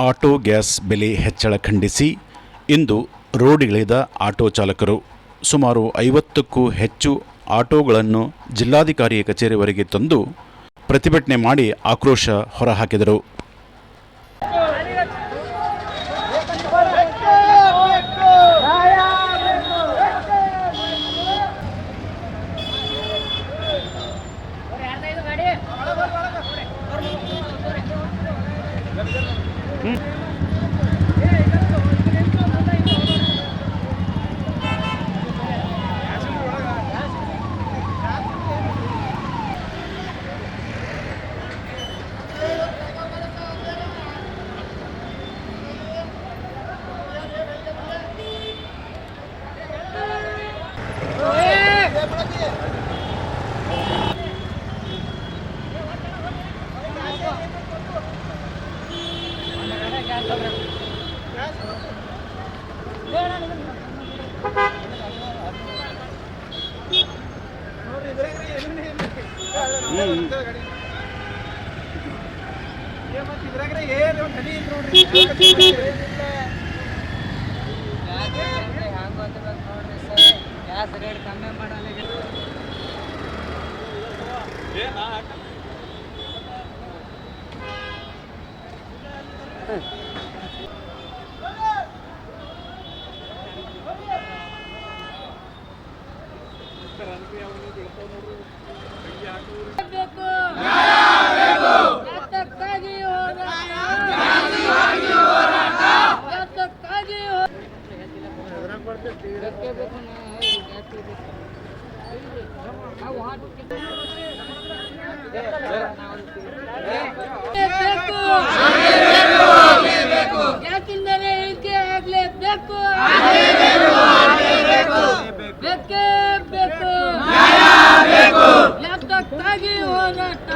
Auto gas ಬೆಲೆ ಹೆಚ್ಚಳ ಖಂಡಿಸಿ ಇಂದು ರೋಡಿಗಿಳಿದ ಆಟೋ ಚಾಲಕರು. ಸುಮಾರು 50ಕ್ಕೂ ಹೆಚ್ಚು ಆಟೋಗಳನ್ನು ಜಿಲ್ಲಾಧಿಕಾರಿ ಕಚೇರಿವರೆಗೆ ತಂದು ಪ್ರತಿಭಟನೆ ಮಾಡಿ ಆಕ್ರೋಶ ಹೊರಹಾಕಿದರು. ಯಾಕೆಂದರೆ ಇಳಿಕೆ ಆಗಲೇಬೇಕು, ಬೇಕೇ ಬೇಕು, ಯಾತಕ್ಕಾಗಿ ಹೋರಾಟ,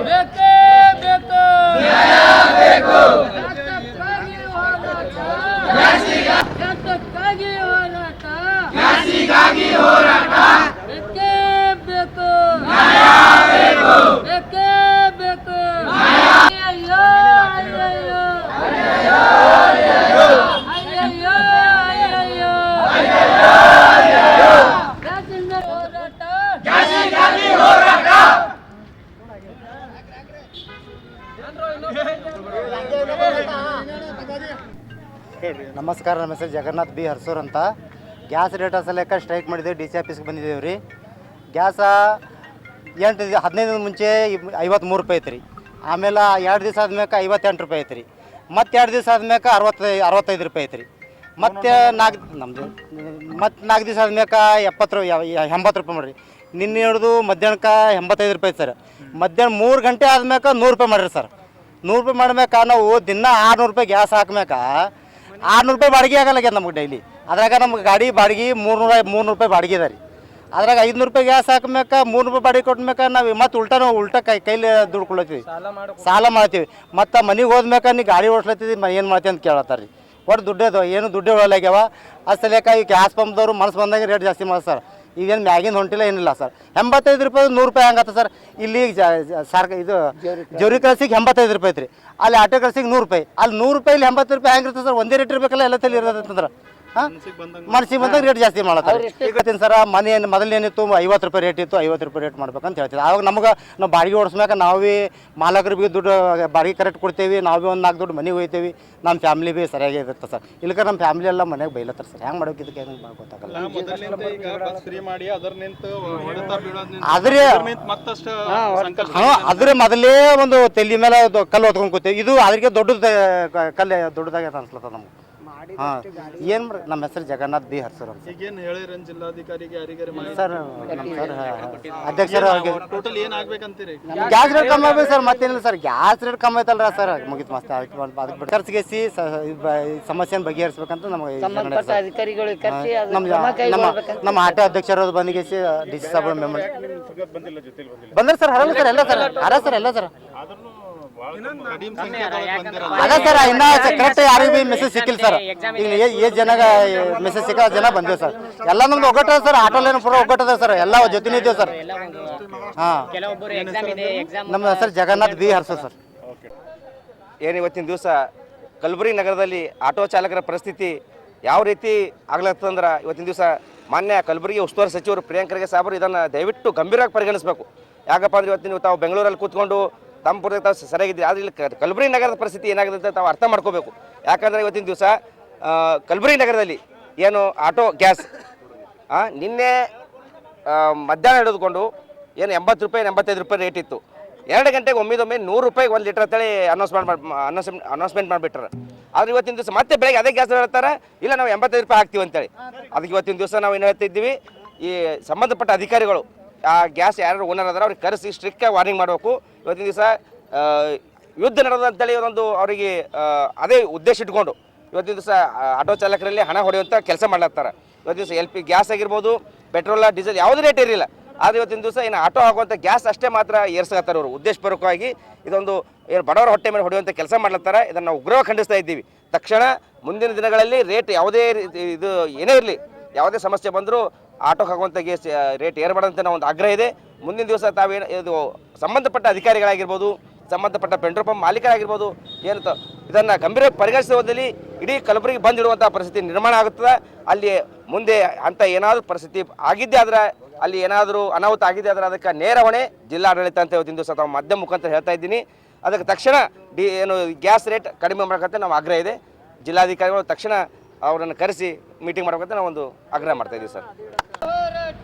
ಬೇಕೇ ಬೇಕು, ಯಾತಕ್ಕಾಗಿ ಹೋರಾಟ, ಯಾತಕ್ಕಾಗಿ ಹೋರಾಟ, ಬೇಕೇ ಬೇಕು, ಬೇಕೇ ಬೇಕು. ಅಯ್ಯಯ್ಯೋ ಅಯ್ಯಯ್ಯೋ ಅಯ್ಯಯ್ಯೋ ಅಯ್ಯಯ್ಯೋ ಯಾಕೆಂದರೆ ಹೋರಾಟ ನಮಸ್ಕಾರ. ನಮ್ಮ ಹೆಸರು ಜಗನ್ನಾಥ್ ಬಿ ಹರ್ಸೂರ್ ಅಂತ. ಗ್ಯಾಸ್ ರೇಟ್ ಸಲಕ ಸ್ಟ್ರೈಕ್ ಮಾಡಿದ್ದೇವೆ. ಡಿ ಸಿ ಆಫೀಸ್ಗೆ ಬಂದಿದ್ದೇವೆ ರೀ. ಗ್ಯಾಸ 15 ಮುಂಚೆ 53 ರೂಪಾಯಿ ಐತೆ ರೀ. ಆಮೇಲೆ 2 ದಿವಸ ಆದ್ಮೇಲೆ 58 ರೂಪಾಯಿ ಐತೆ ರೀ. ಮತ್ತು 2 ದಿವಸ ಆದ್ಮೇಲೆ 65 ರೂಪಾಯಿ ಐತೆ ರೀ. ಮತ್ತು 4 ದಿವಸ ಆದ್ಮೇಲೆ 80 ರೂಪಾಯಿ ಮಾಡಿರಿ. ನಿನ್ನೆ ಹಿಡಿದು ಮಧ್ಯಾಹ್ನಕ್ಕೆ 85 ರೂಪಾಯಿ ಸರ್. ಮಧ್ಯಾಹ್ನ 3 ಗಂಟೆ ಆದ್ಮೇಲೆ 100 ರೂಪಾಯಿ ಮಾಡಿರಿ ಸರ್. 100 ರೂಪಾಯಿ ಮಾಡ್ಮ್ಯಾಕ ನಾವು ದಿನ 600 ರೂಪಾಯಿ ಗ್ಯಾಸ್ ಹಾಕ್ಮ್ಯಾಕ 600 ರೂಪಾಯಿ ಬಾಡಿಗೆ ಆಗಲ್ಲಾಗ್ಯದ ನಮ್ಗೆ ಡೈಲಿ. ಅದ್ರಾಗ ನಮ್ಗೆ ಗಾಡಿ ಬಾಡಿಗೆ 300 ರೂಪಾಯಿ ಬಾಡಿಗೆ ಇದೆ ರೀ. ಅದ್ರಾಗ 500 ರೂಪಾಯಿ ಗ್ಯಾಸ್ ಹಾಕ್ಮ್ಯಾಕ 300 ರೂಪಾಯಿ ಬಾಡಿಗೆ ಕೊಟ್ಮ್ಯಾಕ ನಾವು ಮತ್ತೆ ಉಲ್ಟಾ ಕೈಲಿ ದುಡ್ಡು ಕೊಡ್ಲತ್ತೀವಿ, ಸಾಲ ಮಾಡ್ತೀವಿ. ಮತ್ತು ಮನೆಗೆ ಹೋದ್ಮ್ಯಾಕ ನೀ ಗಾಡಿ ಓಡಿಸ್ಲತ್ತೀವಿ ಏನು ಮಾಡ್ತೀವಿ ಅಂತ ಕೇಳತ್ತಾರ ರೀ. ಒಟ್ಟು ದುಡ್ಡೇದು ಏನು ದುಡ್ಡೇ ಒಳಗ್ಯಾವ. ಅಸಲೇಕ ಈ ಗ್ಯಾಸ್ ಪಂಪ್ದವ್ರು ಮನಸ್ಸು ಬಂದಂಗೆ ರೇಟ್ ಜಾಸ್ತಿ ಮಾಡಿ ಸರ್. ಈಗೇನು ಮ್ಯಾಗಿಂದ ಹೊಂಟಿಲ್ಲ ಏನಿಲ್ಲ ಸರ್. 85 ರೂಪಾಯಿ 100 ರೂಪಾಯಿ ಹಂಗತ್ತ ಸರ್. ಇಲ್ಲಿ ಇದು ಜೋರಿ ಕಳ್ಸಿಗೆ 85 ರೂಪಾಯಿ ಐತ್ರಿ. ಅಲ್ಲಿ ಆಟೋ ಕಳ್ಸಿಗೆ 100 ರೂಪಾಯಿ. ಅಲ್ಲಿ 100 ರೂಪಾಯಿ ಇಲ್ಲಿ 80 ರೂಪಾಯಿ ಹೆಂಗಿರ್ತದೆ ಸರ್? ಒಂದೇ ರೇಟ್ ಇರಬೇಕಲ್ಲ ಎಲ್ಲ ತಲೆ ಇರೋದಂತಂದ್ರೆ. ಮನಸ್ಸಿಗೆ ಬಂದಾಗ ರೇಟ್ ಜಾಸ್ತಿ ಮಾಡತ್ತಾರೆ. ಈಗ ಸರ ಮೊದಲೇನಿತ್ತು 50 ರೂಪಾಯಿ ರೇಟ್ ಇತ್ತು, 50 ರೂಪಾಯಿ ರೇಟ್ ಮಾಡ್ಬೇಕಂತ ಹೇಳ್ತೀವಿ. ಆವಾಗ ನಾವು ಬಾಡಿಗೆ ಓಡಿಸ್ಮ್ಯಾಕ ನಾವೇ ಮಾಲಕರಿಗೆ ದುಡ್ಡು ಬಾಡಿಗೆ ಕರೆಕ್ಟ್ ಕೊಡ್ತೇವೆ. ನಾವೇ ಒಂದು 4 ದುಡ್ಡು ಮನೆಗೆ ಹೋಗ್ತೇವೆ. ನಮ್ಮ ಫ್ಯಾಮಿಲಿ ಭೀ ಸರಿಯಾಗಿ ಇರುತ್ತೆ ಸರ್. ಇಲ್ಲಕ ನಮ್ಮ ಫ್ಯಾಮಿಲಿ ಎಲ್ಲ ಮನೆಗೆ ಬೈಲತ್ತಾರೆ ಸರ್. ಹೆಂಗೆ ಮಾಡೋಕೆ ಇದಕ್ಕೆ ಹೆಂಗೆ ಗೊತ್ತಾಗಲ್ಲ. ಅದ್ರ ಮೊದಲೇ ಒಂದು ತಲೆ ಮೇಲೆ ಕಲ್ಲು ಹೊತ್ಕೊಂಡು ಕೂತೇವೆ. ಇದು ಅದಕ್ಕೆ ದೊಡ್ಡದಾಗಿ ಅನ್ಸ್ಲತ್ತ ನಮ್ಗೆ. ಏನು ನಮ್ಮ ಹೆಸರು ಜಗನ್ನಾಥ್ ಬಿ ಹರ್ಸೂರ್ ಅಂತ ಸರ್. ಅಧ್ಯಕ್ಷರ ಗ್ಯಾಸ್ ರೇಟ್ ಕಮ್ಮಿ ಆಗ್ಬೇಕು ಸರ್. ಮತ್ತೇನಿಲ್ಲ ಸರ್, ಗ್ಯಾಸ್ ರೇಟ್ ಕಮ್ಮಿ ಐತಲ್ರ ಸರ್. ಮುಗಿತು ಮಸ್ತ್ ಅದಕ್ಕೆ ಖರ್ಚಿಗೆಸಿ ಸಮಸ್ಯೆನ ಬಗೆಹರಿಸ್ಬೇಕಂತ ನಮಗೆ ನಮ್ಮ ಆಟೋ ಅಧ್ಯಕ್ಷರ ಬಂದಿಗೆಸಿ ಡಿ ಸಿ ಸಾಬ್ ಮೆಂಬರ್ ಬಂದ್ರೆ ಸರ್. ಹರಲ್ಲ ಸರ್ ಎಲ್ಲ ಸರ್. ಹರ ಸರ್ ಎಲ್ಲ ಸರ್. ಅದ ಸರ್ ಇನ್ನ ಕರೆಕ್ಟ್ ಯಾರಿಗೂ ಮೆಸೇಜ್ ಸಿಕ್ಕಿಲ್ಲ ಸರ್. ಈಗ ಏಜ್ ಜನ ಮೆಸೇಜ್ ಸಿಕ್ಕ ಜನ ಬಂದಿವೆ ಸರ್. ಎಲ್ಲ ನಮ್ದು ಒಗ್ಗಟ್ಟದ ಸರ್, ಆಟೋಲೇನು ಪೂರ ಒಗ್ಗಟ್ಟದ ಸರ್, ಎಲ್ಲ ಜೊತೆನೇ ಇದ್ದೇವೆ ಸರ್. ಹಾಂ, ನಮ್ಮ ಹೆಸರು ಜಗನ್ನಾಥ್ ಬಿ ಹರ್ಸ ಸರ್. ಏನು ಇವತ್ತಿನ ದಿವಸ ಕಲಬುರಗಿ ನಗರದಲ್ಲಿ ಆಟೋ ಚಾಲಕರ ಪರಿಸ್ಥಿತಿ ಯಾವ ರೀತಿ ಆಗ್ಲತ್ತಂದ್ರೆ ಇವತ್ತಿನ ದಿವಸ ಮಾನ್ಯ ಕಲಬುರಗಿ ಉಸ್ತುವಾರಿ ಸಚಿವರು ಪ್ರಿಯಾಂಕ್ ಖರ್ಗೆ ಸಾಹೇಬರು ಇದನ್ನು ದಯವಿಟ್ಟು ಗಂಭೀರವಾಗಿ ಪರಿಗಣಿಸಬೇಕು. ಯಾಕಪ್ಪ ಅಂದ್ರೆ ಇವತ್ತಿನ ತಾವು ಬೆಂಗಳೂರಲ್ಲಿ ಕೂತ್ಕೊಂಡು ತಮ್ಮ ಪೂರ್ತಿ ತಾವು ಸರಿಯಾಗಿದ್ದೀರಿ, ಆದರೆ ಇಲ್ಲಿ ಕಲಬುರಗಿ ನಗರದ ಪರಿಸ್ಥಿತಿ ಏನಾಗಿದೆ ಅಂತ ತಾವು ಅರ್ಥ ಮಾಡ್ಕೋಬೇಕು. ಯಾಕಂದರೆ ಇವತ್ತಿನ ದಿವಸ ಕಲಬುರಗಿ ನಗರದಲ್ಲಿ ಏನು ಆಟೋ ಗ್ಯಾಸ್ ನಿನ್ನೆ ಮಧ್ಯಾಹ್ನ ಹಿಡಿದುಕೊಂಡು ಏನು 80 ರೂಪಾಯಿ 85 ರೂಪಾಯಿ ರೇಟ್ ಇತ್ತು. 2 ಗಂಟೆಗೆ ಒಮ್ಮಿದೊಮ್ಮೆ 100 ರೂಪಾಯಿಗೆ 1 ಲೀಟರ್ ಅಂತೇಳಿ ಅನೌನ್ಸ್ಮೆಂಟ್ ಮಾಡಿಬಿಟ್ರೆ, ಆದರೆ ಇವತ್ತಿನ ದಿವಸ ಮತ್ತೆ ಬೆಳಗ್ಗೆ ಅದೇ ಗ್ಯಾಸ್ ಹೇಳ್ತಾರೆ ಇಲ್ಲ ನಾವು 85 ರೂಪಾಯಿ ಹಾಕ್ತೀವಿ ಅಂತೇಳಿ. ಅದಕ್ಕೆ ಇವತ್ತಿನ ದಿವಸ ನಾವು ಏನು ಹೇಳ್ತಾ ಇದ್ದೀವಿ, ಈ ಸಂಬಂಧಪಟ್ಟ ಅಧಿಕಾರಿಗಳು ಆ ಗ್ಯಾಸ್ ಯಾರು ಓನರ್ ಅದಾರ ಅವ್ರಿಗೆ ಕರೆಸಿ ಸ್ಟ್ರಿಕ್ಟಾಗಿ ವಾರ್ನಿಂಗ್ ಮಾಡಬೇಕು. ಇವತ್ತಿನ ದಿವಸ ಯುದ್ಧ ನಡೆದ ಅಂತೇಳಿ ಒಂದು ಅವರಿಗೆ ಅದೇ ಉದ್ದೇಶ ಇಟ್ಕೊಂಡು ಇವತ್ತಿನ ದಿವಸ ಆಟೋ ಚಾಲಕರಲ್ಲಿ ಹಣ ಹೊಡೆಯುವಂಥ ಕೆಲಸ ಮಾಡ್ಲಾಗ್ತಾರೆ. ಇವತ್ತಿನ ದಿವಸ LP ಗ್ಯಾಸ್ ಆಗಿರ್ಬೋದು, ಪೆಟ್ರೋಲ ಡೀಸೆಲ್ ಯಾವುದೇ ರೇಟ್ ಇರಲಿಲ್ಲ, ಆದರೆ ಇವತ್ತಿನ ದಿವಸ ಏನು ಆಟೋ ಆಗುವಂಥ ಗ್ಯಾಸ್ ಅಷ್ಟೇ ಮಾತ್ರ ಏರ್ಸ್ಕತ್ತಾರೆ ಅವರು ಉದ್ದೇಶಪೂರ್ವಕವಾಗಿ. ಇದೊಂದು ಏನು ಬಡವರ ಹೊಟ್ಟೆ ಮೇಲೆ ಹೊಡೆಯುವಂಥ ಕೆಲಸ ಮಾಡ್ಲತ್ತಾರೆ. ಇದನ್ನು ನಾವು ಉಗ್ರವಾಗಿ ಖಂಡಿಸ್ತಾ ಇದ್ದೀವಿ. ತಕ್ಷಣ ಮುಂದಿನ ದಿನಗಳಲ್ಲಿ ರೇಟ್ ಯಾವುದೇ ಇದು ಏನೇ ಇರಲಿ, ಯಾವುದೇ ಸಮಸ್ಯೆ ಬಂದರೂ ಆಟೋಗೆ ಆಗುವಂಥ ಗ್ಯಾಸ್ ರೇಟ್ ಏರ್ಬಾರ್ದಂತ ನಾವು ಒಂದು ಆಗ್ರಹ ಇದೆ. ಮುಂದಿನ ದಿವಸ ತಾವೇನು ಇದು ಸಂಬಂಧಪಟ್ಟ ಅಧಿಕಾರಿಗಳಾಗಿರ್ಬೋದು, ಸಂಬಂಧಪಟ್ಟ ಪೆಟ್ರೋಲ್ ಪಂಪ್ ಮಾಲೀಕರಾಗಿರ್ಬೋದು, ಏನು ಇದನ್ನು ಗಂಭೀರವಾಗಿ ಪರಿಗಣಿಸುವ ಹೋದಲ್ಲಿ ಇಡೀ ಕಲಬುರಗಿ ಬಂದಿಡುವಂಥ ಪರಿಸ್ಥಿತಿ ನಿರ್ಮಾಣ ಆಗುತ್ತದೆ. ಅಲ್ಲಿ ಮುಂದೆ ಅಂಥ ಏನಾದರೂ ಪರಿಸ್ಥಿತಿ ಆಗಿದ್ದೇ ಆದರೆ, ಅಲ್ಲಿ ಏನಾದರೂ ಅನಾಹುತ ಆಗಿದೆ ಆದರೆ ಅದಕ್ಕೆ ನೇರ ಹೊಣೆ ಜಿಲ್ಲಾಡಳಿತ ಅಂತ ಇವತ್ತಿನ ದಿವಸ ತಾವು ಮಾಧ್ಯಮ ಮುಖಾಂತರ ಹೇಳ್ತಾ ಇದ್ದೀನಿ. ಅದಕ್ಕೆ ತಕ್ಷಣ ಏನು ಗ್ಯಾಸ್ ರೇಟ್ ಕಡಿಮೆ ಮಾಡೋಕ್ಕಂತ ನಾವು ಆಗ್ರಹ ಇದೆ. ಜಿಲ್ಲಾಧಿಕಾರಿಗಳು ತಕ್ಷಣ ಅವರನ್ನು ಕರೆಸಿ ಮೀಟಿಂಗ್ ಮಾಡ್ಬೇಕಂತ ನಾವು ಒಂದು ಆಗ್ರಹ ಮಾಡ್ತಾ ಇದ್ದೀವಿ ಸರ್. ಹೋರಾಟ